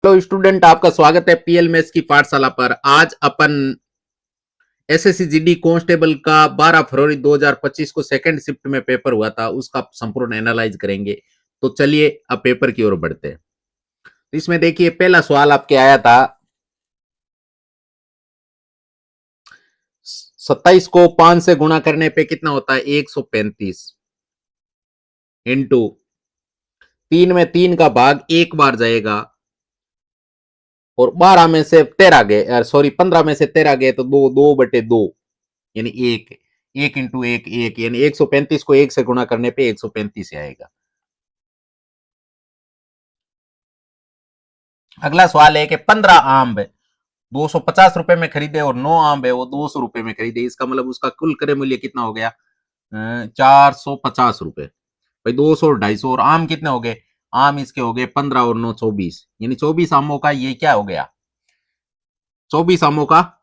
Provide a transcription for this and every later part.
Hello student, आपका स्वागत है पीएल मेस की पाठशाला पर। आज अपन एसएससी जीडी कांस्टेबल का 12 फरवरी 2025 को सेकंड शिफ्ट में पेपर हुआ था, उसका संपूर्ण एनालाइज करेंगे। तो चलिए अब पेपर की ओर बढ़ते हैं। तो इसमें देखिए, पहला सवाल आपके आया था 27 को 5 से गुणा करने पे कितना होता है 135 इंटू 3 में 3 का भाग एक बार जाएगा और 12 में से 13 गए, सॉरी 15 में से 13 गए तो 2/2 यानी एक एक इंटू एक एक यानी 135 को एक से गुणा करने पे 135 आएगा। अगला सवाल है कि 15 आम 250 रुपए में खरीदे और 9 आम है वो 200 रुपए में खरीदे, इसका मतलब उसका कुल क्रय मूल्य कितना हो गया 450 रुपए। भाई 200 और 250 और आम कितने हो गए, आम इसके हो गए 15 और 9 24, यानी 24 आमों का ये क्या हो गया, 24 आमों का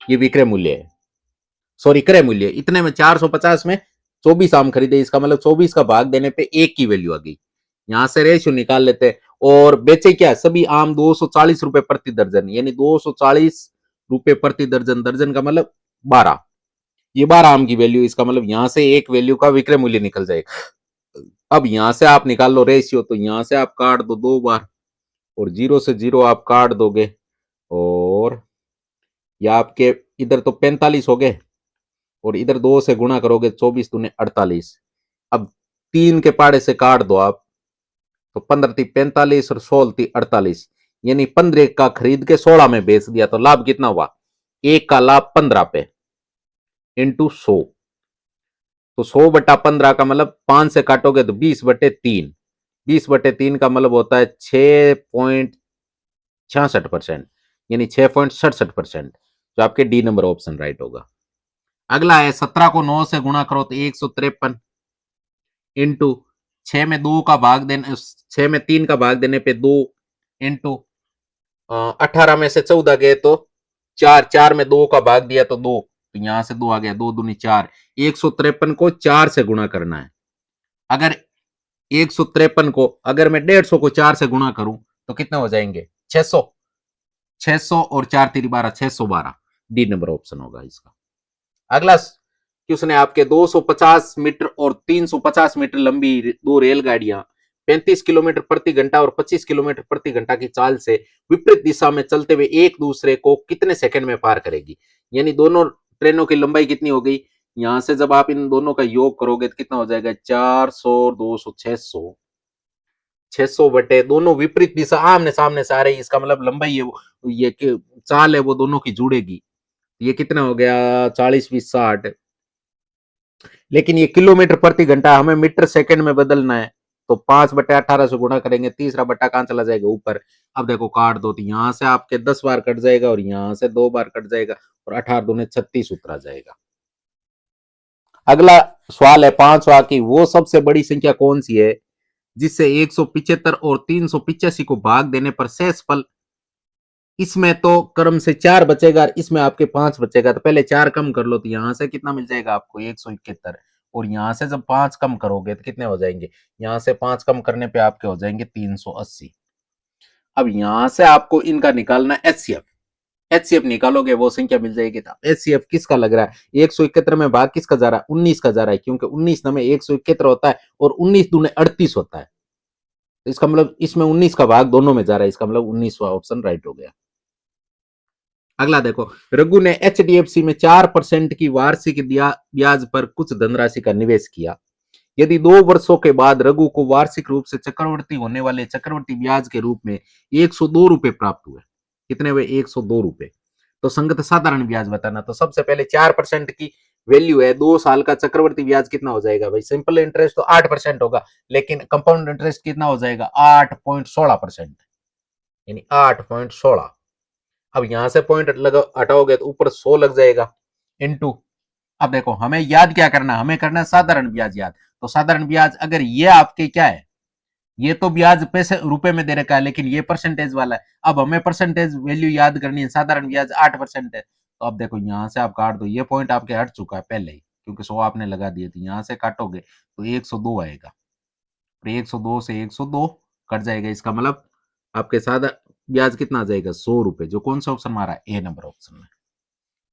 ये विक्रय मूल्य है, सॉरी क्रय मूल्य। इतने में 450 में 24 आम खरीदे, इसका मतलब 24 का भाग देने पे एक की वैल्यू आ गई। यहां से रेशियो निकाल लेते हैं और बेचे क्या, सभी आम 240 रुपए प्रति दर्जन, यानी 240 रुपए प्रति दर्जन, दर्जन का मतलब 12, ये 12 आम की वैल्यू, इसका मतलब यहां से एक वैल्यू का विक्रय मूल्य निकल जाएगा। अब यहां से आप निकाल लो रेशियो, तो यहां से आप काट दो 2 बार और 0 से 0 आप काट दोगे और या आपके इधर तो 45 हो गए और इधर 2 से गुणा करोगे 24 दूने 48। अब 3 के पाड़े से काट दो आप, तो 15 थी 45 और 16 थी 48, यानी 15 का खरीद के 16 में बेच दिया, तो लाभ कितना हुआ, एक का लाभ 15 पे इंटू 100। तो 100/15 का मतलब 5 से काटोगे तो 20/3, 20/3 का मतलब होता है 6.66%, यानी 6.67%, जो आपके डी नंबर ऑप्शन राइट होगा। अगला है 17 को 9 से गुणा करो तो 153 इंटू 6 में 2 का भाग देने, 6 में 3 का भाग देने पे 2 इंटू 18 में से 14 गए तो 4, 4 में 2 का भाग दिया तो 2, तो यहां से 2 आ गया, 2 दूनी 4, 153 को 4 से गुणा करना है। अगर 153 को अगर मैं 150 को 4 से गुणा करूं तो कितने हो जाएंगे 600, 600 और 4 3 12, 612, डी नंबर ऑप्शन होगा इसका। अगला क्वेश्चन है आपके 250 मीटर और 350 मीटर लंबी दो रेलगाड़ियां 35 किलोमीटर प्रति घंटा और 25 किलोमीटर प्रति घंटा की चाल से विपरीत दिशा में चलते हुए एक दूसरे को कितने सेकंड में पार करेगी, यानी दोनों ट्रेनों की लंबाई कितनी हो गई, यहां से जब आप इन दोनों का योग करोगे तो कितना हो जाएगा 400 200 600, 600 बटे दोनों विपरीत दिशा आमने सामने से आ रही, इसका मतलब लंबाई है वो, ये चाल है वो दोनों की जुड़ेगी। ये कितना हो गया 40 20 60, लेकिन ये किलोमीटर प्रति घंटा, हमें मीटर सेकंड में बदलना है, तो 5/18 से गुणा करेंगे, तीसरा बट्टा कहां चला जाएगा ऊपर। अब देखो काट दो तो यहां से आपके 10 बार कट जाएगा और यहां से 2 बार कट जाएगा और 18 दूने 36 उतरा जाएगा। अगला सवाल है पांचवा की वो सबसे बड़ी संख्या कौन सी है जिससे 175 और 385 को भाग देने पर शेषफल, इसमें तो क्रम से 4 बचेगा और इसमें आपके 5 बचेगा, तो पहले 4 कम कर लो तो यहां से कितना मिल जाएगा आपको 171, और यहां से जब 5 कम करोगे तो कितने हो जाएंगे, यहां से 5 कम करने पे आपके हो जाएंगे 380। अब यहां से आपको इनका निकालना एचसीएफ, एचसीएफ निकालोगे वो संख्या मिल जाएगी। तो एचसीएफ किसका लग रहा है 171 में भाग किसका जा रहा है 19 का जा रहा है, क्योंकि 19 में 171 होता है और 19 दूने 38 होता है, तो इसका मतलब इसमें 19 का भाग दोनों में जा रहा है, इसका मतलब 19वां ऑप्शन राइट हो गया। अगला देखो, रघु ने एचडीएफसी में 4% की वार्षिक ब्याज पर कुछ धनराशि का निवेश किया। यदि 2 वर्षों के बाद रघु को वार्षिक रूप से चक्रवर्ती होने वाले चक्रवर्ती ब्याज के रूप में 102 रुपए प्राप्त हुए, कितने हुए 102 रुपए, तो संगत साधारण ब्याज बताना। तो सबसे पहले 4% की वैल्यू है, 2 साल का चक्रवर्ती ब्याज कितना हो जाएगा भाई, सिंपल इंटरेस्ट तो 8% होगा, लेकिन कंपाउंड इंटरेस्ट कितना हो जाएगा 8.16%, यानी 8.16। अब यहां से पॉइंट लगा हटाओगे तो ऊपर 100 लग जाएगा इनटू, अब देखो हमें याद क्या करना, हमें करना है साधारण ब्याज याद, तो साधारण ब्याज अगर ये आपके क्या है, ये तो ब्याज पैसे रुपए में दे रखा है लेकिन ये परसेंटेज वाला है, अब हमें परसेंटेज वैल्यू याद करनी है, साधारण ब्याज 8% है, तो अब देखो यहां से आप काट दो, ये पॉइंट आपके हट चुका है पहले ही क्योंकि 100 आपने लगा दिए थे, यहां से काटोगे तो 102 आएगा, 102 से 102 कट जाएगा, इसका मतलब आपके साथ ब्याज कितना आ जाएगा 100 रुपए, जो कौन सा ऑप्शन हमारा ए नंबर ऑप्शन में।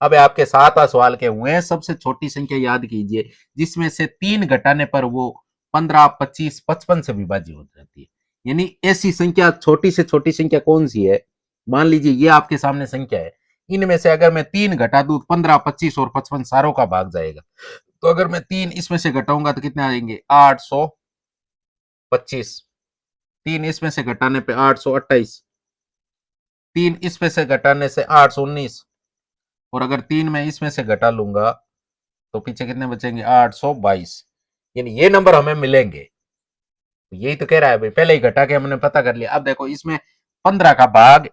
अब आपके 7वां सवाल के हुए सबसे छोटी संख्या याद कीजिए जिसमें से 3 घटाने पर वो 15, 25, 55 से विभाज्य हो जाती है। यानी ऐसी संख्या छोटी से छोटी संख्या कौन सी है। मान लीजिए ये आपके सामने संख्या है, इनमें से अगर मैं 3 घटा दूं 15, 25 और 55 सारों का भाग जाएगा। तो अगर मैं 3 इसमें से घटाऊंगा तो कितने आएंगे 825। 3 इसमें से घटाने पे 828। 3 इसमें से घटाने से 819। और अगर 3 मैं इसमें से घटा लूंगा तो पीछे कितने बचेंगे 822। यानी ये नंबर हमें मिलेंगे। यही तो कह रहा है भाई, पहले ही घटा के हमने पता कर लिया। अब देखो इसमें 15 का भाग,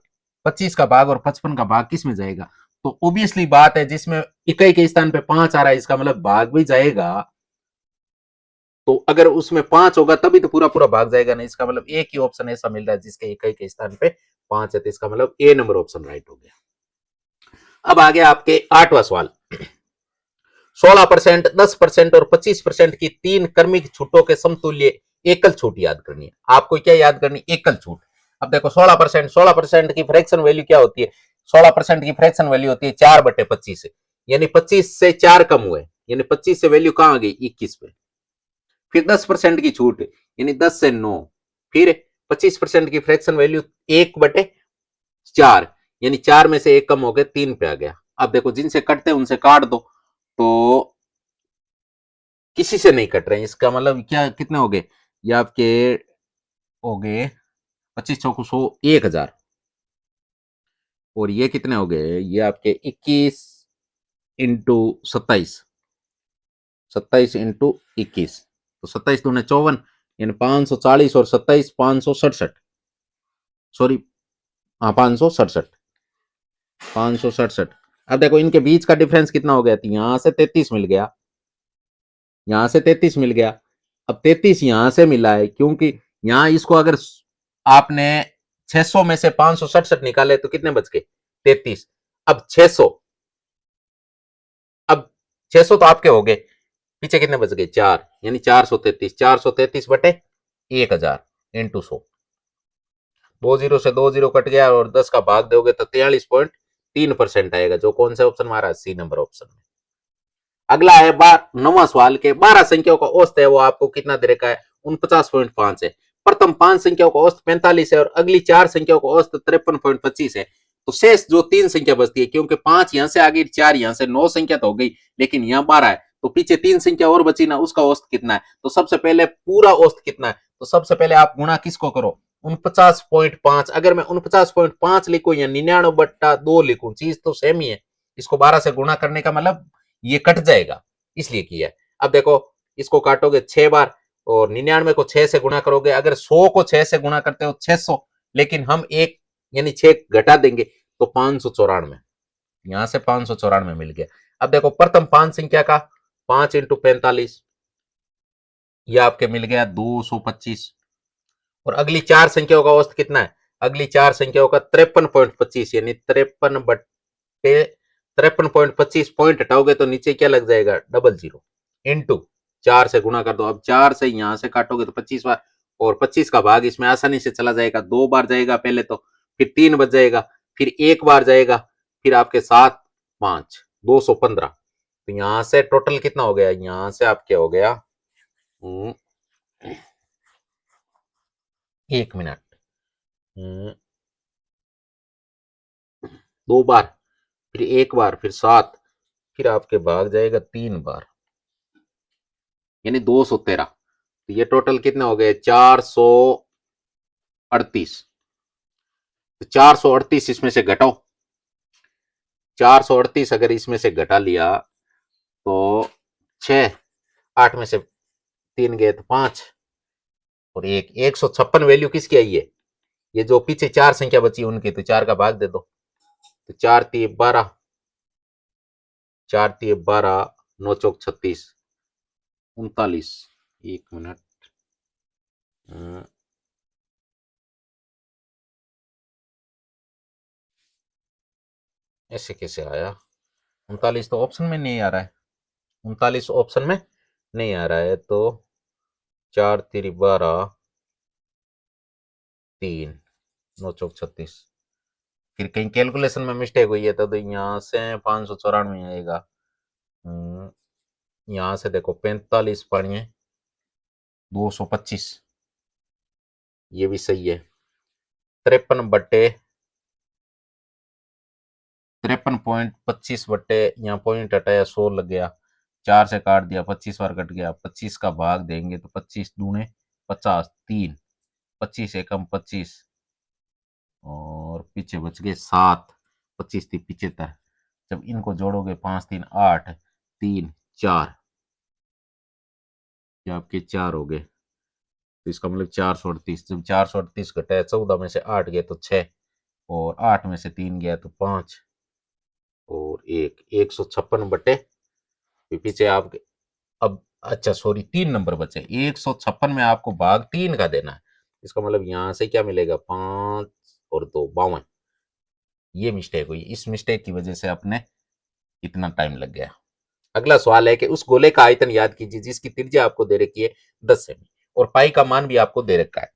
25 का भाग और 55 का भाग किस में जाएगा। तो ओबियसली बात है जिसमें इकाई के स्थान पे 5 आ रहा है इसका मतलब भाग भी जाएगा। तो अगर उसमें 5 होगा तभी तो पूरा पूरा भाग जाएगा नहीं। इसका मतलब एक ही ऑप्शन ऐसा मिल रहा है जिसके इकाई के स्थान पे 5 है, तो इसका मतलब ए नंबर ऑप्शन राइट हो गया। अब आ गया आपके 8वां सवाल। 16%, 10% और 25% की 3 क्रमिक छूटों के समतुल्य एकल छूट याद करनी है। आपको क्या याद करनी, एकल छूट। अब देखो 16% की फ्रैक्शन वैल्यू क्या होती है। 16% की फ्रैक्शन वैल्यू होती है 4/25। यानी 25 से 4 कम हुए, यानी 25 से वैल्यू कहां आ गई 21 पे। फिर 10% की छूट यानी 10 से 9। फिर 25% की फ्रैक्शन वैल्यू 1/4, यानी 4 में से 1 कम हो गया 3 पे आ गया। अब देखो जिनसे कटते हैं उनसे काट दो, तो किसी से नहीं कट रहे हैं। इसका मतलब क्या कितने हो गए, ये आपके हो गए 25 चौको 100, 1000। और ये कितने हो गए, ये आपके 21 इंटू 27, 27 इंटू 21, तो 27 दूने 54, यानी 540 और 27 567। सॉरी, हाँ 567, 567। अब देखो इनके बीच का डिफरेंस कितना हो गया, यहां से 33 मिल गया, यहां से 33 मिल गया। अब 33 यहां से मिला है क्योंकि यहां इसको अगर आपने 600 में से 567 निकाले तो कितने बच गए 33। अब 600, अब 600 तो आपके हो गए, पीछे कितने बच गए 4, यानी 433, 433 बटे 1000 इंटू 100। 20 से 20 कट गया और 10 का भाग दोगे तो 43.3% आएगा, जो कौन सा ऑप्शन हमारा सी नंबर ऑप्शन में। अगला है 9वां सवाल के 12 संख्याओं का औसत है वो आपको कितना दे रखा है 49.5 है। प्रथम 5 संख्याओं का औसत 45 है और अगली 4 संख्याओं का औसत 53.25 है। तो शेष जो 3 संख्या बचती है, क्योंकि 5 यहां से आ गई, 4 यहां से, 9 संख्या तो हो गई, लेकिन यहां 12 है, तो पीछे 3 संख्या और बची ना, उसका औसत कितना है। तो सबसे पहले पूरा औसत कितना है, तो सबसे पहले आप गुणा किसको करो 49.5। अगर मैं 49.5 लिखूं या 99/2 लिखूं, चीज तो सेम ही है। इसको 12 से गुणा करने का मतलब ये कट जाएगा, इसलिए किया है। अब देखो इसको काटोगे 6 बार और 99 को 6 से गुणा करोगे। अगर 100 को 6 से गुणा करते हो 600, लेकिन हम एक यानी 6 घटा देंगे तो 594, यहां से 594 मिल गया। अब देखो प्रथम 5 संख्या का 5 इंटू 45, यह आपके मिल गया 225। और अगली 4 संख्याओं का औसत कितना है, अगली 4 संख्याओं का 53.25, यानी 53.25 पॉइंट हटाओगे तो नीचे क्या लग जाएगा 00 इंटू 4 से गुणा कर दो। अब 4 से यहां से काटोगे तो 25 बार, और 25 का भाग इसमें आसानी से चला जाएगा, 2 बार जाएगा पहले, तो फिर 3 बच जाएगा, फिर 1 बार जाएगा, फिर आपके 7 5 215। तो यहां से टोटल कितना हो गया, यहां से आपके हो गया 1 मिनट, 2 बार, फिर 1 बार, फिर 7, फिर आपके भाग जाएगा 3 बार, यानी 213। तो ये टोटल कितने हो गए 438। तो 438 इसमें से घटाओ, 438 अगर इसमें से घटा लिया तो 6, 8 में से 3 गए तो 5 और 156 वैल्यू किसकी आई है, ये जो पीछे 4 संख्या बची उनकी, तो 4 का भाग दे दो, तो 4 3 12, 4 3 12, 9 चौक 36, 39। 1 मिनट, ऐसे कैसे आया 39, तो ऑप्शन में नहीं आ रहा है, 39 ऑप्शन में नहीं आ रहा है। तो 4 3 12, 3 9 चौक 36। फिर कहीं कैलकुलेशन में मिस्टेक हुई है तो यहाँ से 594 आएगा। यहाँ से देखो 45 पढ़िए 225, ये भी सही है। 53.25 बट्टे यहाँ पॉइंट हटाया 100 लग गया, 4 से काट दिया 25 बार कट गया, 25 का भाग देंगे तो 25 दूने 50, 3, 25 एकम 25 और पीछे बच गए 7, 25 थी 75। जब इनको जोड़ोगे 5 3 8 3 4, ये आपके 4 हो गए, तो इसका मतलब 438। जब 438 घटाया 14 में से 8 गया तो 6 और 8 में से 3 गया तो 5 और 156 बटे पीछे आप अब अच्छा सॉरी 3 नंबर बचे, 156 में आपको भाग 3 का देना है। इसका मतलब यहां से क्या मिलेगा 5 और 2 52। ये मिस्टेक हुई, इस मिस्टेक की वजह से अपने इतना टाइम लग गया। अगला सवाल है कि उस गोले का आयतन याद कीजिए जिसकी त्रिज्या आपको दे रखी है 10 सेमी और पाई का मान भी आपको दे रखा है।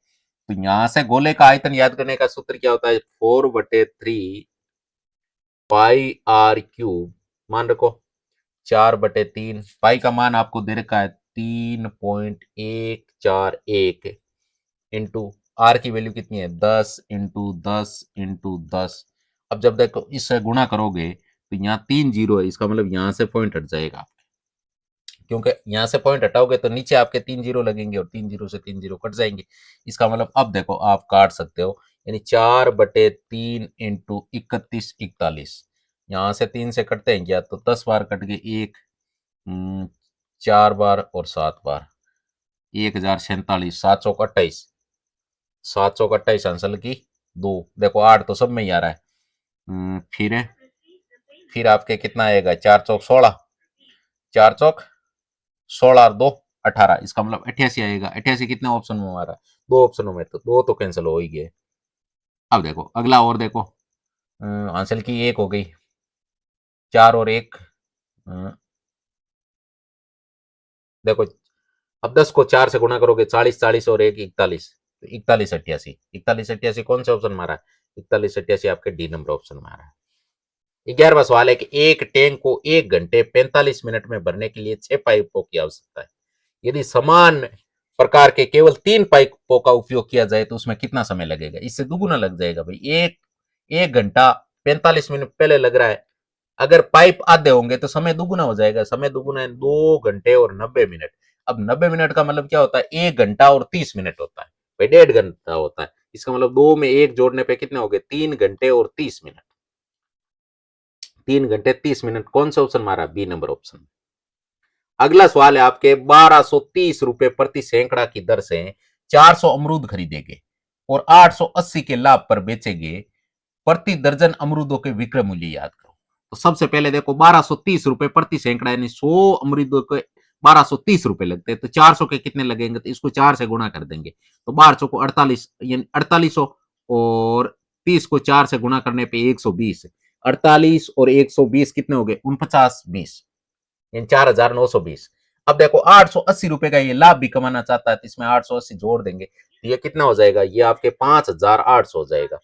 तो यहां से गोले का आयतन याद करने का सूत्र क्या होता है 4/3 पाई आर क्यूब, मान रखो 4/3 पाई का मान आपको दे रखा है 3.141 इंटू आर की वैल्यू कितनी है 10 इंटू 10 इंटू 10। अब जब देखो इससे गुणा करोगे तो यहाँ 3 जीरो है, इसका मतलब यहाँ से पॉइंट हट जाएगा, क्योंकि यहाँ से पॉइंट हटाओगे तो नीचे आपके 3 जीरो लगेंगे और 3 जीरो से 3 जीरो कट जाएंगे। इसका मतलब अब देखो आप काट सकते हो, यानी 4/3 इंटू 31 41, यहाँ से 3 से कटते हैं क्या तो 10 बार कट गए, 1 4 बार और 7 बार, 1047, 728, 728 आंसर की 2। देखो 8 तो सब में ही आ रहा है। फिर आपके कितना आएगा 4 चौक 16, 4 चौक 16 और 2 18, इसका मतलब 88 आएगा। 88 कितने ऑप्शन में हमारा 2 ऑप्शनों में, तो 2 तो कैंसिल हो ही गए। अब देखो अगला और देखो, आंसर की 1 हो गई, 4 और 1 देखो अब 10 को 4 से गुणा करोगे 40, 40 और 1 41, तो 41 88, 41 88 कौन से ऑप्शन में आ रहा है 41 88 आपके डी नंबर ऑप्शन में आ रहा है। 11वां सवाल है कि एक टैंक को 1 घंटे 45 मिनट में भरने के लिए 6 पाइपों की आवश्यकता है। यदि समान प्रकार के केवल 3 पाइपों का उपयोग किया जाए तो उसमें कितना समय लगेगा। इससे दुगुना लग जाएगा भाई, एक घंटा 45 मिनट पहले लग रहा है, अगर पाइप आधे होंगे तो समय दुगुना हो जाएगा। समय दुगुना है 2 घंटे और 90 मिनट। अब 90 मिनट का मतलब क्या होता है 1 घंटा और 30 मिनट होता है भाई, 1.5 घंटा होता है। इसका मतलब 2 में 1 जोड़ने पे कितने हो गए 3 घंटे और 30 मिनट। 3 घंटे 30 मिनट कौन सा ऑप्शन मारा बी नंबर ऑप्शन। अगला सवाल है आपके 1230 रुपए प्रति सैकड़ा की दर से 400 अमरूद खरीदेंगे और 880 के लाभ पर बेचेंगे, प्रति दर्जन अमरूदों के विक्रय मूल्य याद करो। तो सबसे पहले देखो 1230 रुपए प्रति सैकड़ा यानी 100 अमरूदों के 1230 रुपए लगते हैं, तो 400 के कितने लगेंगे तो इसको 4 से गुणा कर देंगे, तो 1200 को 48 यानी 4800 और 30 को 4 से गुणा करने पे 120, 48 और 120 कितने हो गए 49 20, यानी 4920। अब देखो 880 रुपए का ये लाभ भी कमाना चाहता है तो इसमें 880 जोड़ देंगे तो ये कितना हो जाएगा, ये आपके 5800 हो जाएगा।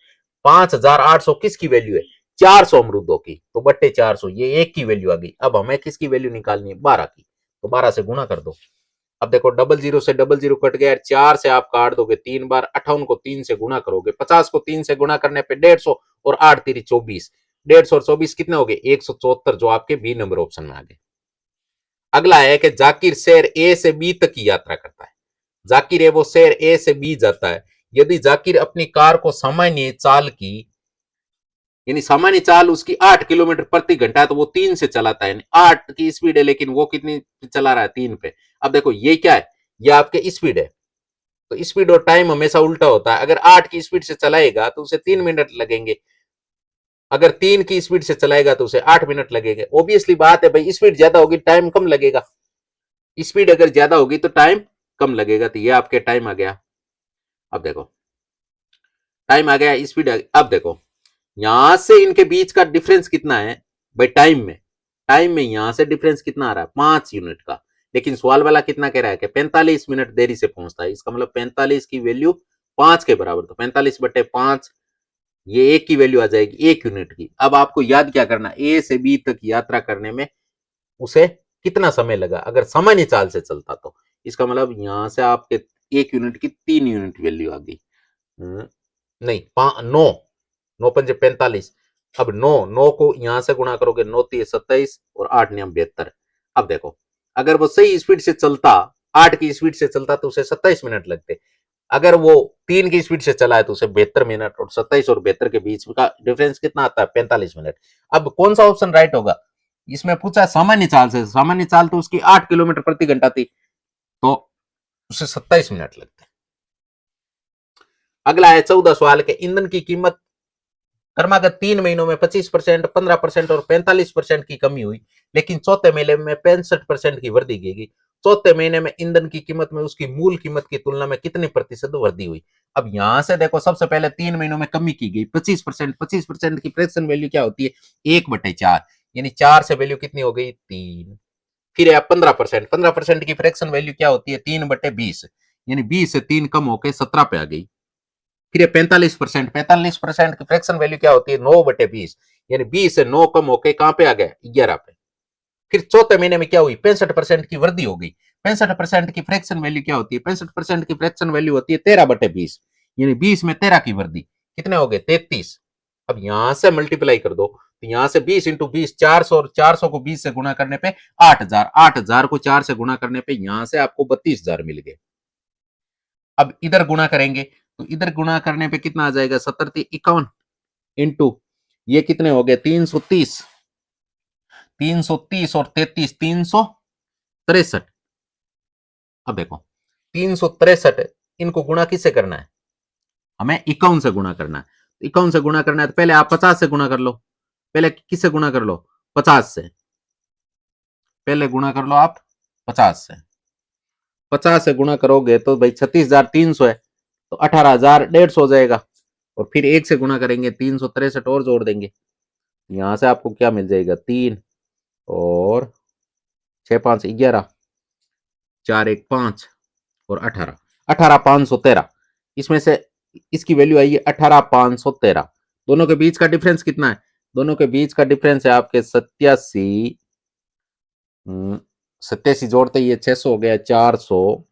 5800 किसकी वैल्यू है 400 अमरूदों की, तो बट्टे 400 ये एक की वैल्यू आ गई। अब हमें किसकी वैल्यू निकालनी है 12 की, तो 12 से गुणा कर दो। अब देखो डबल जीरो से डबल जीरो कट गया, 4 से आप काट दोगे 3 बार, 58 को 3 से गुणा करोगे, 50 को 3 से गुणा करने पे 150 और 8 3 24, 150 और 24 कितने हो गए 174, जो आपके बी नंबर ऑप्शन में आ गए। अगला है कि जाकिर शहर ए से बी तक की यात्रा करता है। जाकिर है वो शहर ए से बी जाता है। यदि जाकिर अपनी कार को सामान्य चाल की यानी सामान्य चाल उसकी 8 किलोमीटर प्रति घंटा है तो वो 3 से चलाता है, 8 की स्पीड है लेकिन वो कितनी चला रहा है 3 पे। अब देखो ये क्या है, ये आपके स्पीड है, तो स्पीड और टाइम हमेशा उल्टा होता है। अगर 8 की स्पीड से चलाएगा तो उसे 3 मिनट लगेंगे, अगर 3 की स्पीड से चलाएगा तो उसे 8 मिनट लगेंगे। ऑब्वियसली बात है भाई, स्पीड ज्यादा होगी टाइम कम लगेगा, स्पीड अगर ज्यादा होगी तो टाइम कम लगेगा, तो ये आपके टाइम आ गया। अब देखो टाइम आ गया, स्पीड अब देखो यहां से इनके बीच का डिफरेंस कितना है भाई, टाइम में यहां से डिफरेंस कितना आ रहा है 5 यूनिट का, लेकिन सवाल वाला कितना कह रहा है कि 45 मिनट देरी से पहुंचता है। इसका मतलब 45 की वैल्यू 5 के बराबर, तो 45/5 ये एक की वैल्यू आ जाएगी 1 यूनिट की। अब आपको याद क्या करना, ए से बी तक यात्रा करने में उसे कितना समय लगा, अगर सामान्य चाल से चलता तो। इसका मतलब यहां से आपके 1 यूनिट की 3 यूनिट वैल्यू आ गई। नहीं, 9, 9 × 5 = 45। अब 9 को यहां से गुणा करोगे, 9 × 3 = 27 और 8 × 9 = 72। अब देखो, अगर वो सही स्पीड से चलता, 8 की स्पीड से चलता तो उसे 27 मिनट लगते। अगर वो 3 की स्पीड से चला है तो उसे 72 मिनट, और 27 और 72 के बीच का डिफरेंस कितना आता है, 45 मिनट। अब कौन सा ऑप्शन राइट होगा, इसमें पूछा सामान्य चाल से, सामान्य चाल तो उसकी 8 किलोमीटर प्रति घंटा थी, तो उसे 27 मिनट लगते। अगला है 14 सवाल के, ईंधन की कीमत क्रमागत 3 महीनों में 25%, 15% और 45% की कमी हुई, लेकिन चौथे महीने में 65% की वृद्धि की गई। चौथे महीने में ईंधन की कीमत में उसकी मूल कीमत की तुलना में कितने प्रतिशत वृद्धि हुई। अब यहां से देखो, सबसे पहले 3 महीनों में कमी की गई 25%। 25% की फ्रैक्शन वैल्यू क्या होती है, 1/4, यानी 4 से वैल्यू कितनी हो गई, 3। फिर है 15%। 15% की फ्रैक्शन वैल्यू क्या होती है, 3/20, यानी 20 से 3 कम होकर 17 पे आ गई। फिर ये 45%। 45% की फ्रैक्शन वैल्यू क्या होती है, 9/20, यानी 20 से 9 कम होके कहां पे आ गया, 11 पे। फिर चौथे महीने में क्या हुई, 65% की वृद्धि हो गई। 65% की फ्रैक्शन वैल्यू क्या होती है, 65% की फ्रैक्शन वैल्यू होती है 13/20, यानी 20 में 13 की वृद्धि, कितने हो गए, 33। अब यहां से मल्टीप्लाई कर दो, तो यहां से 20 × 20 400, और 400 को 20 से गुणा करने पे 8000, 8000 को 4 से गुणा करने पे यहां से आपको 32,000 मिल गए। अब इधर गुणा करेंगे, तो इधर गुणा करने पे कितना आ जाएगा, 70×51 इंटू ये कितने हो गए, 330। 330 और 33, 363। अब देखो, 363, इनको गुणा किससे करना है, हमें 51 से गुणा करना है। 51 से गुणा करना है तो पहले आप 50 से गुणा कर लो। पहले किससे गुणा कर लो, 50 से। पहले गुणा कर लो आप 50 से। 50 से गुणा करोगे तो भाई 36,300 है, तो 18,150 हो जाएगा। और फिर 1 से गुणा करेंगे, 363 और जोड़ देंगे, यहां से आपको क्या मिल जाएगा, 3 और 6×5 = 11, 4×1 = 5 और 18, 18,513। इसमें से इसकी वैल्यू आई है 18,513। दोनों के बीच का डिफरेंस कितना है, दोनों के बीच का डिफरेंस है आपके 87। 87 जोड़ते ही 600 हो गया, 400।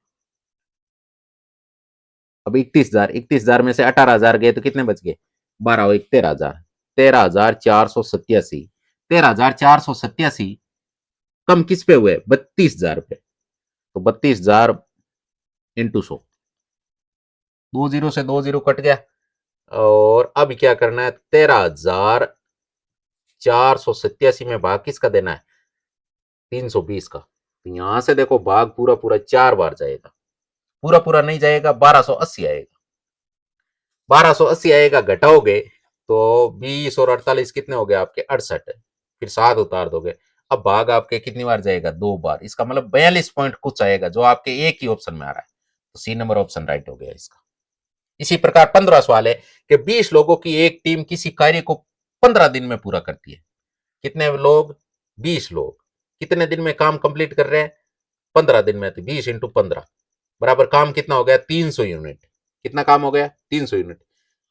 अब 31,000, 31,000 में से 18,000 गए तो कितने बच गए, 12 और 13,000, 13,487। 13,487 कम किस पे हुए, 32,000 पे। तो 32,000 इंटू 100, 2 जीरो से 2 जीरो कट गया। और अब क्या करना है, 13,487 में भाग किसका देना है, 320 का। तो यहां से देखो, भाग पूरा पूरा 4 बार जाएगा, पूरा पूरा नहीं जाएगा, 1280 आएगा। 1280 आएगा, घटाओगे तो 20 और 48 कितने हो गए आपके, 68। फिर 7 उतार दोगे। अब भाग आपके कितनी बार जाएगा, 2 बार। इसका मतलब 42 पॉइंट कुछ आएगा, जो आपके एक ही ऑप्शन में आ रहा है। तो सी नंबर ऑप्शन राइट हो गया इसका। इसी प्रकार 15 सवाल है कि 20 लोगों की एक टीम किसी कार्य को 15 दिन में पूरा करती है। कितने लोग, 20 लोग कितने दिन में काम कंप्लीट कर रहे हैं, 15 दिन में। तो 20 × 15 बराबर काम कितना हो गया, 300 यूनिट। कितना काम हो गया, 300 यूनिट।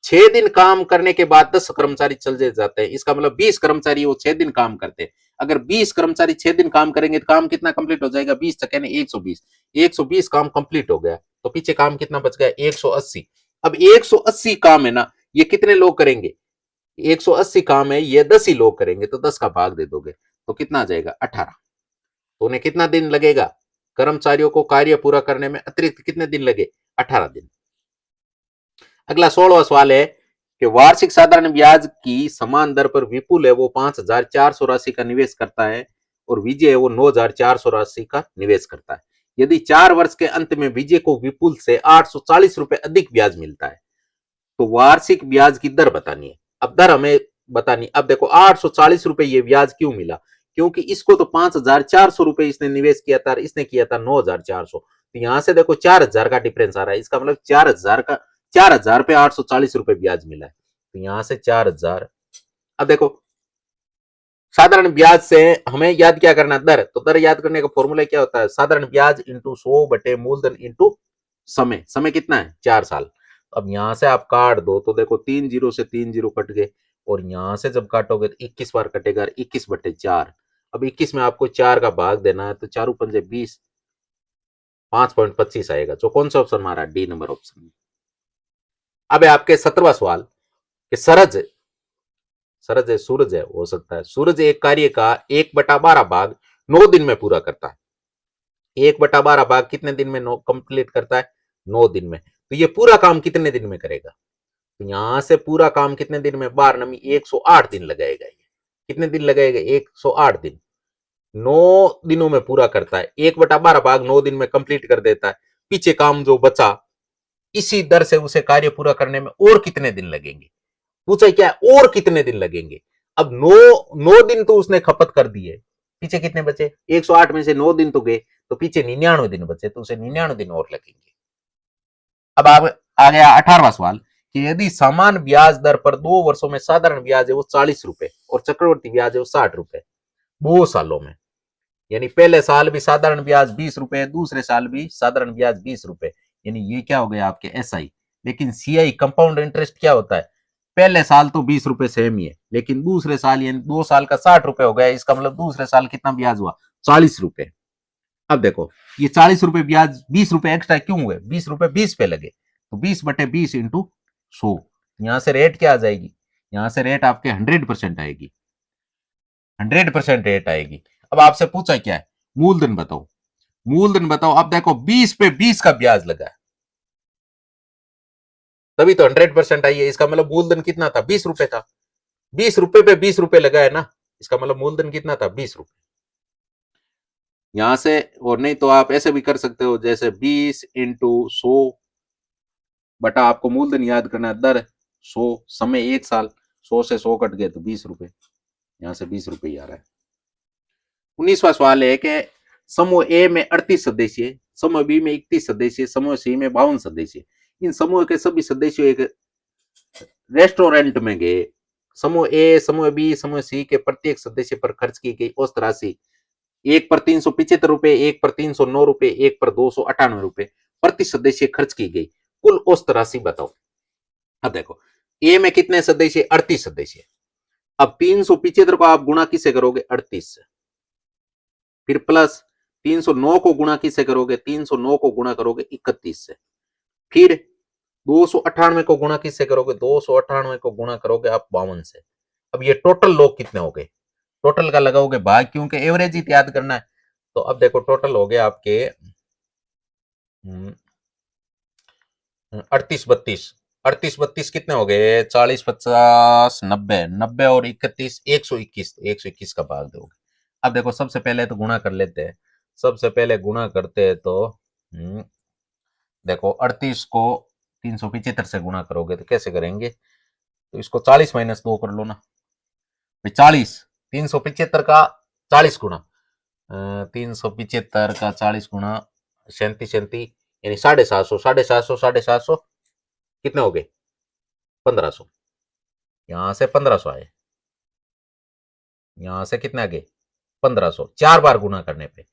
6 दिन काम करने के बाद 10 कर्मचारी चले जाते हैं, इसका मतलब 20 कर्मचारी वो 6 दिन काम करते हैं। अगर 20 कर्मचारी 6 दिन काम करेंगे तो काम कितना कंप्लीट हो जाएगा, 20 तक, यानी 120। 120 काम कंप्लीट हो गया, तो पीछे काम कितना बच गया, 180। अब 180 काम है ना, ये कितने लोग करेंगे, 180 काम है, ये 10 ही लोग करेंगे, तो 10 का भाग दे दोगे तो कितना आ जाएगा, 18। तो उन्हें कितना दिन लगेगा, कर्मचारियों को कार्य पूरा करने में अतिरिक्त कितने दिन लगे, 18 दिन। अगला 16वां सवाल है कि वार्षिक साधारण ब्याज की समान दर पर विपुल है वो 5,400 राशि का निवेश करता है, और विजय है वो 9,400 राशि का निवेश करता है। यदि 4 वर्ष के अंत में विजय को विपुल से 840 रुपए अधिक ब्याज मिलता है, तो वार्षिक ब्याज की दर बतानी है। अब दर हमें बतानी। अब देखो, 840 रुपए ये ब्याज क्यों मिला, क्योंकि इसको तो 5,400 रुपए इसने निवेश किया था, इसने किया था 9,400। तो यहां से देखो 4,000 का डिफरेंस आ रहा है, इसका मतलब 4,000 पे 840 रुपए ब्याज मिला है, तो यहां से 4,000। अब देखो, साधारण ब्याज से हमें याद क्या करना, दर। तो दर याद करने का फॉर्मूला क्या होता है, साधारण ब्याज इंटू 100 बटे मूलधन इंटू समय। समय कितना है, 4 साल। अब यहां से आप काट दो तो देखो 3 जीरो से 3 जीरो कट गए, और यहां से जब काटोगे तो 21 बार कटेगा, 21/4। अब 21 में आपको 4 का भाग देना है, तो 4×5 = 20, 5.25 आएगा। जो कौन सा ऑप्शन हमारा, डी नंबर ऑप्शन। अब है आपके 17वां सवाल कि सरज है सूरज है, हो सकता है सूरज एक कार्य का 1/12 भाग 9 दिन में पूरा करता है। 1/12 भाग कितने दिन में कंप्लीट करता है, 9 दिन में। तो ये पूरा काम कितने दिन में करेगा, तो यहां से पूरा काम कितने दिन में, 12×9 = 108 दिन लगाएगा ये। कितने दिन लगाएगा, 108 दिन। 9 दिनों में पूरा करता है, 1/12 भाग 9 दिन में कंप्लीट कर देता है। पीछे काम जो बचा, इसी दर से उसे कार्य पूरा करने में और कितने दिन लगेंगे, पूछा क्या है, और कितने दिन लगेंगे। अब 9 दिन तो उसने खपत कर दिए, पीछे कितने बचे, 108 में से 9 दिन तो गए, तो पीछे 99 दिन बचे, तो उसे 99 दिन और लगेंगे। अब आ गया 18वां सवाल कि यदि समान ब्याज दर पर 2 वर्षों में साधारण ब्याज है वो 40 रुपए और चक्रवर्ती ब्याज है वो 60 रुपए, 2 सालों में, यानी पहले साल भी साधारण ब्याज 20 रुपए, दूसरे साल भी साधारण ब्याज 20 रुपए, यानी ये क्या हो गया आपके एसआई। लेकिन सीआई कंपाउंड इंटरेस्ट क्या होता है, पहले साल तो 20 रुपए सेम ही है, लेकिन दूसरे साल यानी 2 साल का 60 रुपए हो गया, इसका मतलब दूसरे साल कितना ब्याज हुआ, 40 रुपए। अब देखो ये 40 रुपए ब्याज 20 रुपए एक्स्ट्रा क्यों हुए, 20 रुपए 20 पे लगे, तो 20/20 × 100, यहां से रेट क्या आ जाएगी, यहां से रेट आपके 100% आएगी, 100% रेट आएगी। अब आपसे पूछा क्या है, मूलधन बताओ, मूलधन बताओ। अब देखो 20/20 का ब्याज लगा है, तभी तो 100% आई है, इसका मतलब मूलधन कितना था, 20 रुपए था। 20 रुपए पे 20 रुपए लगा है ना, इसका मतलब मूलधन कितना था, 20 रुपए। यहां से, और नहीं तो आप ऐसे भी कर सकते हो, जैसे 20 × 100 आपको मूलधन याद करना है, दर 100, समय 1 साल, 100 से 100 कट गए तो 20 रुपए, यहां से 20 रुपए ही आ रहा है। 19वां सवाल है कि समूह ए में 38 सदस्य, समूह बी में 31 सदस्य, समूह सी में 52 सदस्य, इन समूह के सभी सदस्यों एक रेस्टोरेंट में गए। समूह ए, समूह बी, समूह सी के प्रत्येक सदस्य पर खर्च की गई औसत राशि, एक पर 375 रुपए, एक पर 309 रुपए, एक पर 298 रुपए प्रति सदस्य खर्च की गई, कुल औसत राशि बताओ। अब देखो ए में कितने सदस्य, 38 सदस्य। अब 375 को आप गुणा किससे करोगे, 38 से, फिर प्लस 309 को गुणा किससे करोगे, 309 को गुणा करोगे 31 से, फिर 298 को गुणा किससे करोगे, 298 को गुणा करोगे आप 52 से। अब ये टोटल लोग कितने हो गए, टोटल का लगाओगे भाग, क्योंकि एवरेज ही याद करना है। तो अब देखो टोटल हो गए आपके 38 32, 38 32 कितने हो गए, 40 50 90, 90 और 31, 121, 121 का भाग दोगे। अब देखो सबसे पहले तो गुणा कर लेते हैं, सबसे पहले गुणा करते हैं तो देखो 38 को 375 से गुणा करोगे तो कैसे करेंगे, तो इसको 40 - 2 कर लो ना, 40, 375 का 40 गुना, 375 का 40 गुना 37 37, यानी 750, 750, 750 कितने हो गए, 1500। यहां से 1500 आए, यहां से कितने आ गए, 1500, 4 बार गुना करने पे,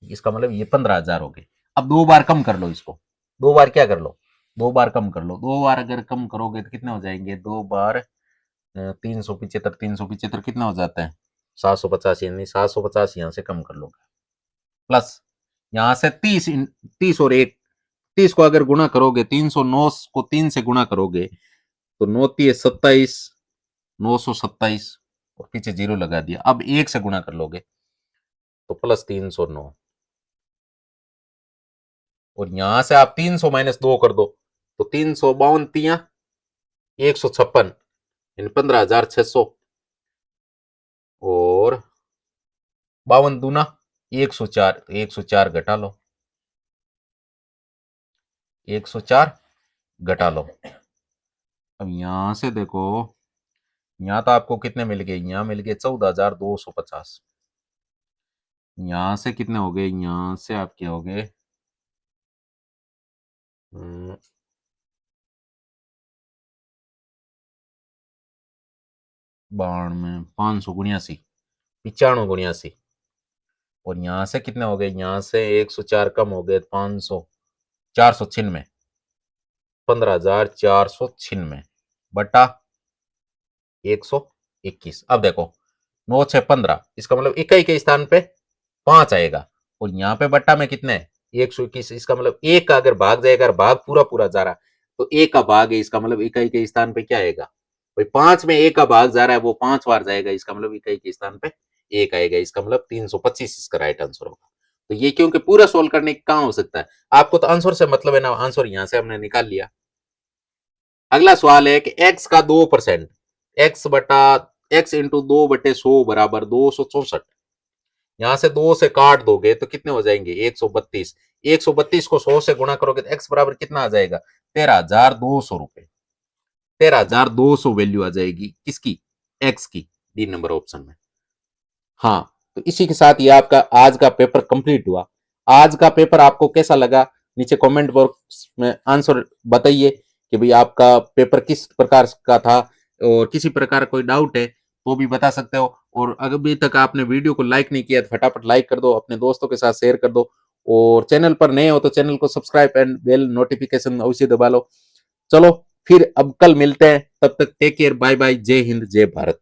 इसका मतलब ये 15,000 हो गए। अब 2 बार कम कर लो इसको, 2 बार क्या कर लो, 2 बार कम कर लो, 2 बार अगर कम करोगे तो कितने हो जाएंगे, 2 बार 375, 375 कितना हो जाता है, 750, यानी 750 यहां से कम कर लोगे, प्लस यहां से 30 और 1, 30 को अगर गुणा करोगे, 309 को 3 से गुणा करोगे तो 9×3 = 27, 927, और पीछे जीरो लगा दिया। अब 1 से गुणा कर लोगे तो +309, और यहां से आप 300 - 2 कर दो तो 352 156, यानी 15,600, और 52 दूना 104, 104 घटा लो, 104 घटा लो। अब यहां से देखो, यहाँ तो आपको कितने मिल गए, यहाँ मिल गए 14,250, यहाँ से कितने हो गए, यहाँ से आपके हो गए 92, 579, 95 79, और यहाँ से कितने हो गए, यहाँ से 104 कम हो गए 500, 496, 15,496 बटा 121। अब देखो 9 6 15, इसका मतलब इकाई के स्थान पे 5 आएगा और यहाँ पे बट्टा में कितने 121। इसका मतलब एक का अगर भाग जाएगा, अगर भाग पूरा पूरा जा रहा तो एक का भाग है, इसका मतलब इकाई के स्थान पे क्या आएगा भाई, 5 में एक का भाग जा रहा है वो 5 बार जाएगा, इसका मतलब इकाई के स्थान पे एक आएगा, इसका मतलब 325 इसका राइट आंसर होगा। तो ये क्योंकि पूरा सोल्व करने कहाँ हो सकता है, आपको तो आंसर से मतलब है ना, आंसर यहां से हमने निकाल लिया। अगला सवाल है कि x का 2%, x बटा x इंटू 2/100 बराबर 264। यहां से 2 से काट दोगे तो कितने हो जाएंगे 132। 132 को 100 से गुणा करोगे तो x बराबर कितना आ जाएगा 13,200 रुपए। 13,200 वैल्यू आ जाएगी किसकी, x की, डी नंबर ऑप्शन में। हाँ, तो इसी के साथ ये आपका आज का पेपर कंप्लीट हुआ। आज का पेपर आपको कैसा लगा नीचे कमेंट बॉक्स में आंसर बताइए कि भाई आपका पेपर किस प्रकार का था, और किसी प्रकार कोई डाउट है तो भी बता सकते हो। और अभी तक आपने वीडियो को लाइक नहीं किया तो फटाफट लाइक कर दो, अपने दोस्तों के साथ शेयर कर दो, और चैनल पर नए हो तो चैनल को सब्सक्राइब एंड बेल नोटिफिकेशन अवश्य दबा लो। चलो फिर अब कल मिलते हैं, तब तक टेक केयर, बाय बाय, जय हिंद जय भारत।